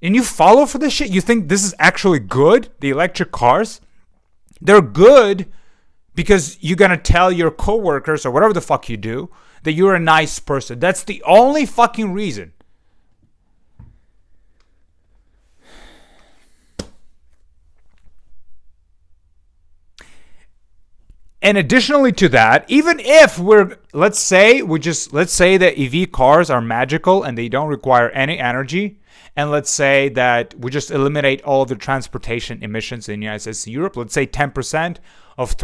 And you follow for this shit? You think this is actually good? The electric cars? They're good because you're going to tell your coworkers or whatever the fuck you do that you're a nice person. That's the only fucking reason. And additionally to that, even if let's say that EV cars are magical and they don't require any energy, and let's say that we just eliminate all of the transportation emissions in the United States and Europe, let's say 10% of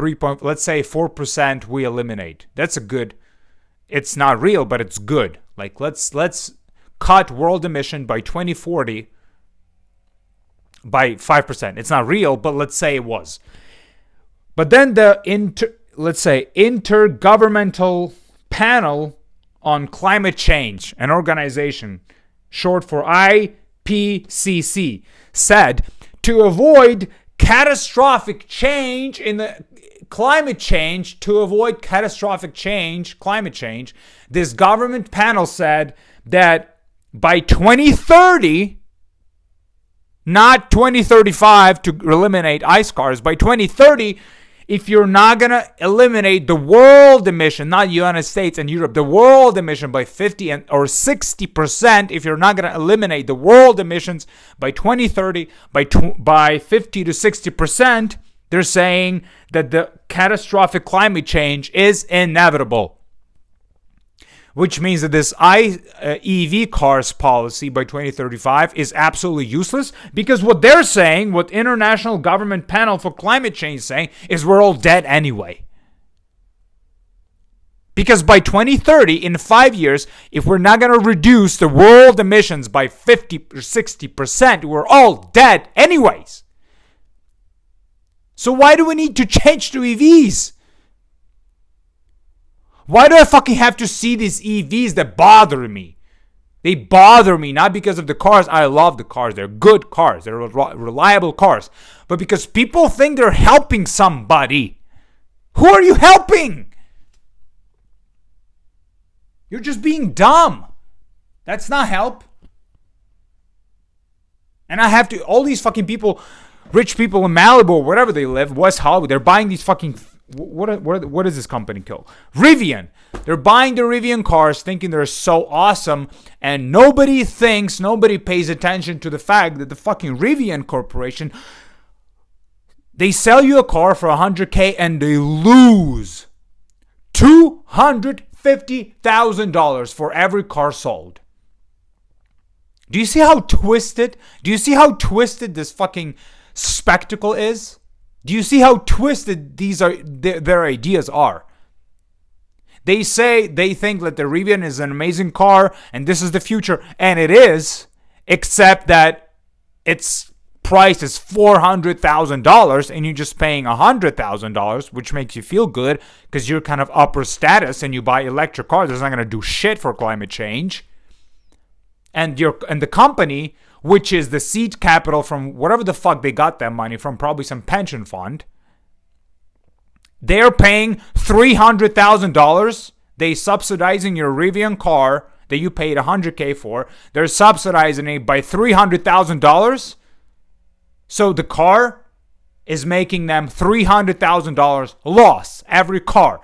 let's say 4% we eliminate. That's a good, it's not real, but it's good. Like let's cut world emission by 2040 by 5%. It's not real, but let's say it was. But then the Intergovernmental Panel on Climate Change, an organization short for IPCC, said to avoid catastrophic change in the climate change, this government panel said that by 2030, not 2035 to eliminate ICE cars, by 2030, if you're not going to eliminate the world emission, not United States and Europe, the world emission by 50 or 60%, if you're not going to eliminate the world emissions by 2030, by 50 to 60%, they're saying that the catastrophic climate change is inevitable. Which means that this EV cars policy by 2035 is absolutely useless, because what they're saying, what International Government Panel for Climate Change is saying, is we're all dead anyway. Because by 2030, in 5 years, if we're not going to reduce the world emissions by 50 or 60%, we're all dead anyways. So why do we need to change to EVs? Why do I fucking have to see these EVs that bother me? They bother me not because of the cars. I love the cars. They're good cars. They're reliable cars. But because people think they're helping somebody. Who are you helping? You're just being dumb. That's not help. And I have to, all these fucking people, rich people in Malibu or wherever they live, West Hollywood, they're buying these fucking, what is this company called? Rivian. They're buying the Rivian cars thinking they're so awesome, and nobody pays attention to the fact that the fucking Rivian Corporation, they sell you a car for $100K and they lose $250,000 for every car sold. Do you see how twisted this fucking spectacle is? Do you see how twisted their ideas are? They say they think that the Rivian is an amazing car and this is the future, and it is, except that its price is $400,000 and you're just paying $100,000, which makes you feel good because you're kind of upper status and you buy electric cars. It's not going to do shit for climate change. And the company, which is the seed capital from whatever the fuck they got that money from, probably some pension fund, they're paying $300,000. They subsidizing your Rivian car that you paid $100K for. They're subsidizing it by $300,000. So the car is making them $300,000 loss every car.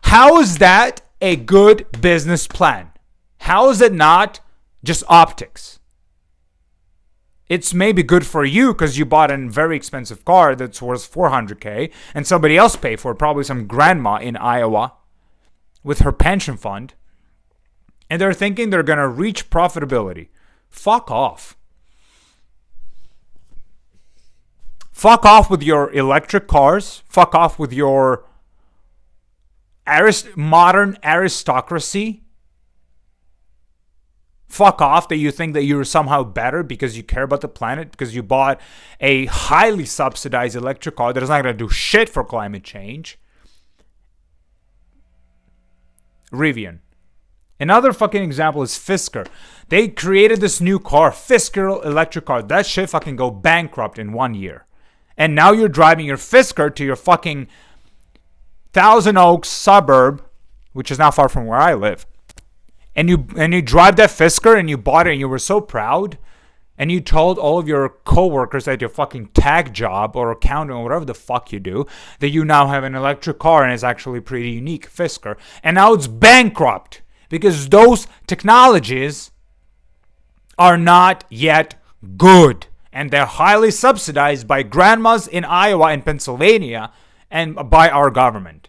How is that a good business plan? How is it not just optics? It's maybe good for you because you bought a very expensive car that's worth $400K and somebody else paid for it, probably some grandma in Iowa with her pension fund. And they're thinking they're going to reach profitability. Fuck off. Fuck off with your electric cars. Fuck off with your modern aristocracy. Fuck off that you think that you're somehow better because you care about the planet, because you bought a highly subsidized electric car that is not going to do shit for climate change. Rivian. Another fucking example is Fisker. They created this new car, Fisker electric car. That shit fucking go bankrupt in 1 year. And now you're driving your Fisker to your fucking Thousand Oaks suburb, which is not far from where I live. And you drive that Fisker and you bought it and you were so proud. and you told all of your coworkers at your fucking tech job or accounting or whatever the fuck you do that you now have an electric car and it's actually pretty unique, Fisker, and now it's bankrupt because those technologies are not yet good, and they're highly subsidized by grandmas in Iowa and Pennsylvania and by our government.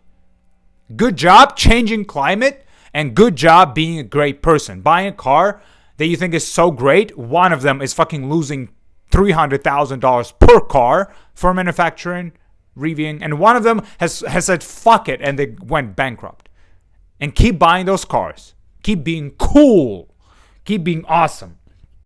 Good job changing climate, and good job being a great person. Buying a car that you think is so great, one of them is fucking losing $300,000 per car for manufacturing, reviewing, and one of them has said fuck it and they went bankrupt. And keep buying those cars. Keep being cool. Keep being awesome.